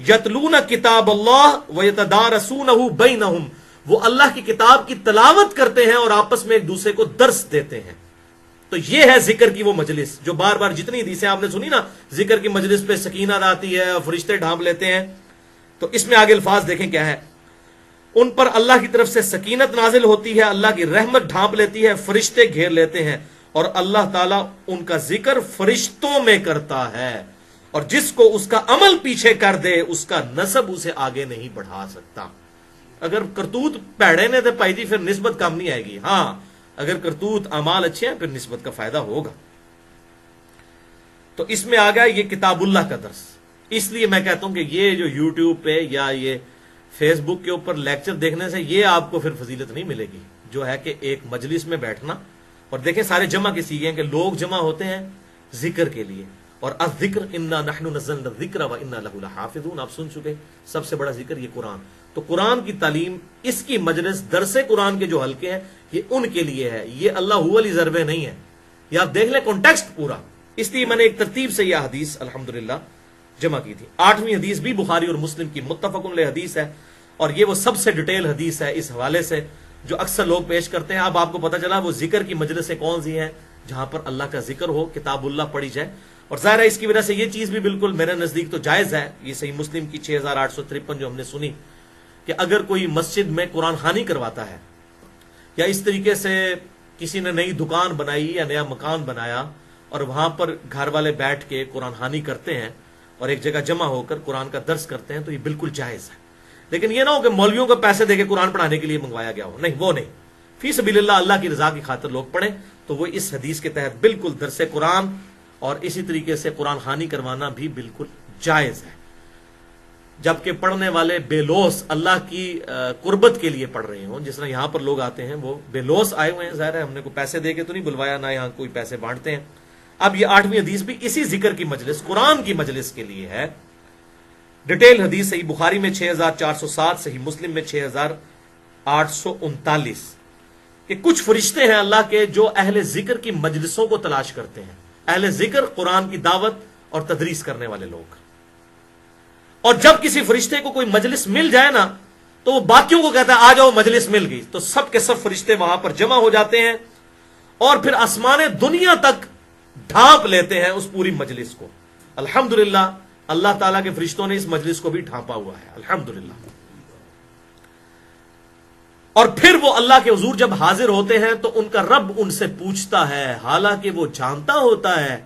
یتلون کتاب اللہ ویتدارسونہ بینہم، وہ اللہ کی کتاب کی تلاوت کرتے ہیں اور آپس میں ایک دوسرے کو درس دیتے ہیں. تو یہ ہے ذکر کی وہ مجلس جو بار بار جتنی حدیثیں آپ نے سنی نا ذکر کی مجلس پہ سکینت آتی ہے اور فرشتے ڈھانپ لیتے ہیں، تو اس میں آگے الفاظ دیکھیں کیا ہے. ان پر اللہ کی طرف سے سکینت نازل ہوتی ہے، اللہ کی رحمت ڈھانپ لیتی ہے، فرشتے گھیر لیتے ہیں، اور اللہ تعالیٰ ان کا ذکر فرشتوں میں کرتا ہے، اور جس کو اس کا عمل پیچھے کر دے اس کا نسب اسے آگے نہیں بڑھا سکتا. اگر کرتوت پیڑے نے تو پائی جی پھر نسبت کم نہیں آئے گی، ہاں اگر کرتوت اعمال اچھے ہیں پھر نسبت کا فائدہ ہوگا. تو اس میں آ گیا یہ کتاب اللہ کا درس. اس لیے میں کہتا ہوں کہ یہ جو یوٹیوب پہ یا یہ فیس بک کے اوپر لیکچر دیکھنے سے یہ آپ کو پھر فضیلت نہیں ملے گی، جو ہے کہ ایک مجلس میں بیٹھنا. اور دیکھیں سارے جمع کسی ہیں کہ لوگ جمع ہوتے ہیں ذکر کے لیے، اور الذکر انا نحن نزلنا الذکر وانا له لحافظون، آپ سن چکے سب سے بڑا ذکر یہ قرآن. تو قرآن کی تعلیم، اس کی مجلس، درس قرآن کے جو حلقے ہیں یہ ان کے لیے ہے، یہ اللہ ہو علی ضربے نہیں ہے. یہ آپ دیکھ لیں کانٹیکسٹ پورا. اس لیے میں نے ایک ترتیب سے یہ حدیث الحمدللہ جمع کی تھی. 8ویں حدیث بھی بخاری اور مسلم کی متفق علیہ حدیث ہے، اور یہ وہ سب سے ڈیٹیل حدیث ہے اس حوالے سے جو اکثر لوگ پیش کرتے ہیں. اب آپ کو پتہ چلا وہ ذکر کی مجلسیں کون سی ہیں جہاں پر اللہ کا ذکر ہو، کتاب اللہ پڑھی جائے. اور ظاہر ہے اس کی وجہ سے یہ چیز بھی بالکل میرے نزدیک تو جائز ہے. یہ صحیح مسلم کی 6853 جو ہم نے سنی کہ اگر کوئی مسجد میں قرآن خوانی کرواتا ہے یا اس طریقے سے کسی نے نئی دکان بنائی یا نیا مکان بنایا اور وہاں پر گھر والے بیٹھ کے قرآن خوانی کرتے ہیں اور ایک جگہ جمع ہو کر قرآن کا درس کرتے ہیں تو یہ بالکل جائز ہے. لیکن یہ نہ ہو کہ مولویوں کو پیسے دے کے قرآن پڑھانے کے لیے منگوایا گیا ہو، نہیں، وہ نہیں. فی سبیل اللہ، اللہ کی رضا کی خاطر لوگ پڑھیں تو وہ اس حدیث کے تحت بالکل درس قرآن اور اسی طریقے سے قرآن خوانی کروانا بھی بالکل جائز ہے. جبکہ پڑھنے والے بے لوس اللہ کی قربت کے لیے پڑھ رہے ہوں، جس طرح یہاں پر لوگ آتے ہیں وہ بے لوس آئے ہوئے ہیں. ظاہر ہے ہم نے کوئی پیسے دے کے تو نہیں بلوایا، نہ یہاں کوئی پیسے بانٹتے ہیں. اب یہ 8ویں حدیث بھی اسی ذکر کی مجلس، قرآن کی مجلس کے لیے ہے. ڈیٹیل حدیث صحیح بخاری میں 6407، صحیح مسلم میں 6839، کہ کچھ فرشتے ہیں اللہ کے جو اہل ذکر کی مجلسوں کو تلاش کرتے ہیں. اہل ذکر قرآن کی دعوت اور تدریس کرنے والے لوگ. اور جب کسی فرشتے کو کوئی مجلس مل جائے نا تو وہ باقیوں کو کہتا ہے آ جاؤ مجلس مل گئی. تو سب کے سب فرشتے وہاں پر جمع ہو جاتے ہیں اور پھر آسمان دنیا تک ڈھانپ لیتے ہیں اس پوری مجلس کو. الحمدللہ اللہ تعالیٰ کے فرشتوں نے اس مجلس کو بھی ڈھانپا ہوا ہے، الحمدللہ. اور پھر وہ اللہ کے حضور جب حاضر ہوتے ہیں تو ان کا رب ان سے پوچھتا ہے، حالانکہ وہ جانتا ہوتا ہے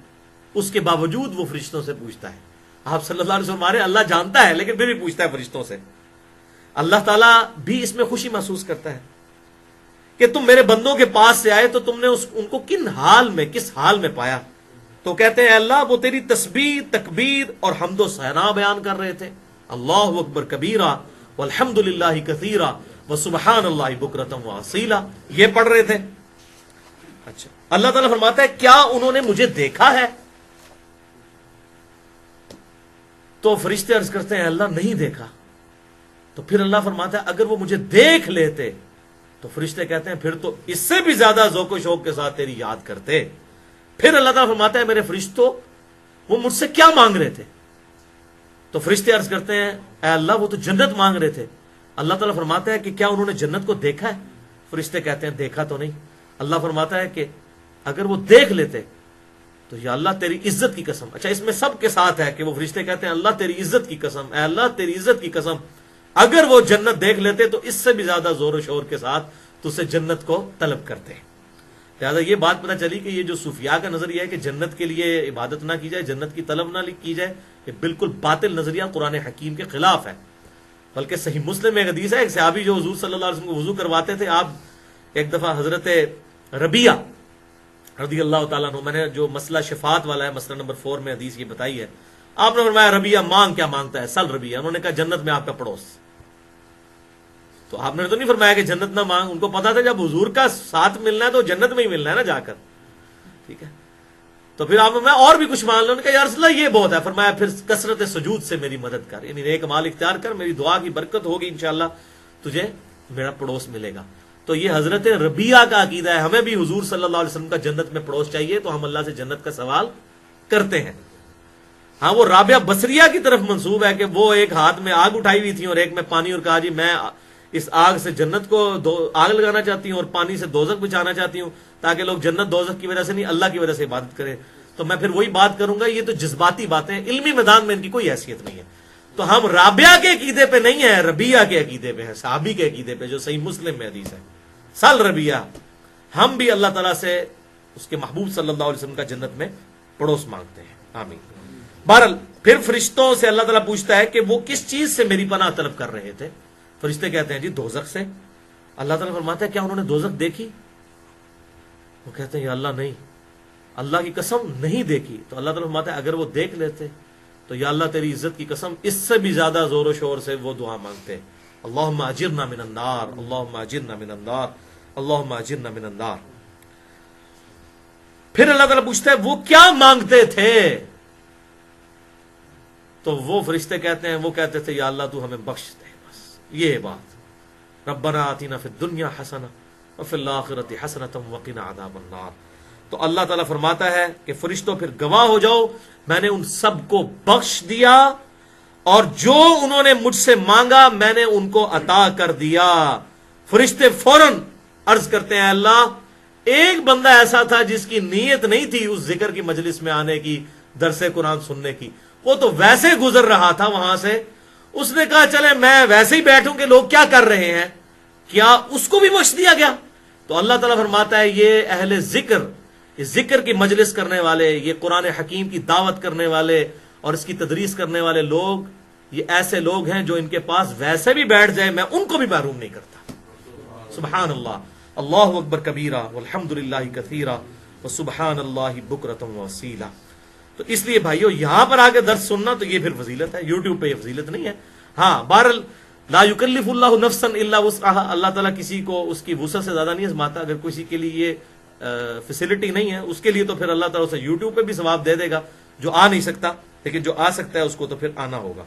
اس کے باوجود وہ فرشتوں سے پوچھتا ہے. آپ صلی اللہ علیہ وسلم اللہ جانتا ہے لیکن پھر بھی پوچھتا ہے فرشتوں سے. اللہ تعالیٰ بھی اس میں خوشی محسوس کرتا ہے کہ تم میرے بندوں کے پاس سے آئے تو تم نے ان کو کس حال میں پایا. تو کہتے ہیں اللہ وہ تیری تسبیح، تکبیر اور حمد و ثنا بیان کر رہے تھے. اللہ اکبر کبیرہ والحمد للہ کثیرہ وسبحان اللہ بکرۃ واصیلا، یہ پڑھ رہے تھے. اچھا، اللہ تعالیٰ فرماتا ہے کیا انہوں نے مجھے دیکھا ہے؟ تو فرشتے عرض کرتے ہیں اللہ نہیں دیکھا. تو پھر اللہ فرماتا ہے اگر وہ مجھے دیکھ لیتے، تو فرشتے کہتے ہیں پھر تو اس سے بھی زیادہ ذوق و شوق کے ساتھ تیری یاد کرتے. پھر اللہ تعالیٰ فرماتا ہے میرے فرشتوں وہ مجھ سے کیا مانگ رہے تھے؟ تو فرشتے عرض کرتے ہیں اے اللہ وہ تو جنت مانگ رہے تھے. اللہ تعالیٰ فرماتا ہے کہ کیا انہوں نے جنت کو دیکھا ہے؟ فرشتے کہتے ہیں دیکھا تو نہیں. اللہ فرماتا ہے کہ اگر وہ دیکھ لیتے تو یا اللہ تیری عزت کی قسم. اچھا، اس میں سب کے ساتھ ہے کہ وہ فرشتے کہتے ہیں اللہ تیری عزت کی قسم، اے اللہ تیری عزت کی قسم، اگر وہ جنت دیکھ لیتے تو اس سے بھی زیادہ زور و شور کے ساتھ تو اسے جنت کو طلب کرتے. لہٰذا یہ بات پتہ چلی کہ یہ جو صوفیاء کا نظریہ ہے کہ جنت کے لیے عبادت نہ کی جائے، جنت کی طلب نہ کی جائے، یہ بالکل باطل نظریہ قرآن حکیم کے خلاف ہے. بلکہ صحیح مسلم میں ایک حدیث ہے، ایک صحابی جو حضور صلی اللہ علیہ وسلم کو وضو کرواتے تھے، آپ ایک دفعہ حضرت ربیہ رضی اللہ تعالیٰ عنہ، میں نے جو مسئلہ شفاعت والا ہے مسئلہ نمبر 4 میں حدیث یہ بتائی ہے، آپ نے فرمایا ربیہ مانگ کیا مانگتا ہے؟ سل ربیہ. انہوں نے کہا جنت میں آپ کا پڑوس. تو آپ نے تو نہیں فرمایا کہ جنت نہ مانگ، ان کو پتا تھا جب حضور کا ساتھ ملنا ہے تو جنت میں ہی ملنا ہے نا جا کر. ٹھیک ہے، تو پھر آپ نے اور بھی کچھ مان لو. انہوں نے کہا یا رسول اللہ یہ بہت ہے. فرمایا پھر کثرت سجود سے میری مدد کر، یعنی نیک مال اختیار کر، میری دعا کی برکت ہوگی انشاءاللہ تجھے میرا پڑوس ملے گا. تو یہ حضرت ربیہ کا عقیدہ ہے. ہمیں بھی حضور صلی اللہ علیہ وسلم کا جنت میں پڑوس چاہیے تو ہم اللہ سے جنت کا سوال کرتے ہیں. ہاں وہ رابعہ بصریہ کی طرف منسوب ہے کہ وہ ایک ہاتھ میں آگ اٹھائی ہوئی تھی اور ایک میں پانی، اور کہا جی میں اس آگ سے جنت کو آگ لگانا چاہتی ہوں اور پانی سے دوزخ بچانا چاہتی ہوں تاکہ لوگ جنت دوزخ کی وجہ سے نہیں اللہ کی وجہ سے عبادت کریں. تو میں پھر وہی بات کروں گا، یہ تو جذباتی باتیں، علمی میدان میں ان کی کوئی حیثیت نہیں ہے. تو ہم رابعہ کے عقیدے پہ نہیں ہیں، ربیہ کے عقیدے پہ ہیں، صحابی کے عقیدے پہ جو صحیح مسلم میں حدیث ہے. سل ربیہ، ہم بھی اللہ تعالیٰ سے اس کے محبوب صلی اللہ علیہ وسلم کا جنت میں پڑوس مانگتے ہیں. آمین. بہرحال پھر فرشتوں سے اللہ تعالیٰ پوچھتا ہے کہ وہ کس چیز سے میری پناہ طلب کر رہے تھے. فرشتے کہتے ہیں جی دوزخ سے. اللہ تعالیٰ فرماتا ہے کیا انہوں نے دوزخ دیکھی؟ وہ کہتے ہیں یا اللہ نہیں، اللہ کی قسم نہیں دیکھی. تو اللہ تعالیٰ فرماتا ہے اگر وہ دیکھ لیتے تو یا اللہ تیری عزت کی قسم اس سے بھی زیادہ زور و شور سے وہ دعا مانگتے، اللہم اجرنا من النار، اللہم اجرنا من النار، اللہم اجرنا من النار. پھر اللہ تعالیٰ پوچھتا ہے وہ کیا مانگتے تھے؟ تو وہ فرشتے کہتے ہیں وہ کہتے تھے یا اللہ تو ہمیں بخش دے، بس یہ بات. ربنا آتینا فی الدنیا حسنہ وفی الآخرۃ حسنۃ وقنا عذاب النار. تو اللہ تعالیٰ فرماتا ہے کہ فرشتوں پھر گواہ ہو جاؤ، میں نے ان سب کو بخش دیا اور جو انہوں نے مجھ سے مانگا میں نے ان کو عطا کر دیا. فرشتے فوراً عرض کرتے ہیں اللہ ایک بندہ ایسا تھا جس کی نیت نہیں تھی اس ذکر کی مجلس میں آنے کی، درس قرآن سننے کی، وہ تو ویسے گزر رہا تھا وہاں سے، اس نے کہا چلے میں ویسے ہی بیٹھوں کہ لوگ کیا کر رہے ہیں، کیا اس کو بھی بخش دیا گیا؟ تو اللہ تعالیٰ فرماتا ہے یہ اہل ذکر، یہ ذکر کی مجلس کرنے والے، یہ قرآن حکیم کی دعوت کرنے والے اور اس کی تدریس کرنے والے لوگ، یہ ایسے لوگ ہیں جو ان کے پاس ویسے بھی بیٹھ جائے میں ان کو بھی محروم نہیں کرتا. سبحان اللہ، اللہ اکبر کبیرہ والحمد للہ کثیرہ وسبحان اللہ بکرۃ واسیلہ. تو اس لیے بھائیو یہاں پر آ کے درس سننا تو یہ پھر فضیلت ہے، یوٹیوب پہ یہ فضیلت نہیں ہے. ہاں بہرحال لا یکلف اللہ نفسا الا وسعها، اللہ تعالیٰ کسی کو اس کی وسعت سے زیادہ نہیں آزماتا. اگر کسی کے لیے یہ فیسلٹی نہیں ہے اس کے لیے تو پھر اللہ تعالیٰ اسے یوٹیوب پہ بھی ثواب دے دے گا جو آ نہیں سکتا، لیکن جو آ سکتا ہے اس کو تو پھر آنا ہوگا.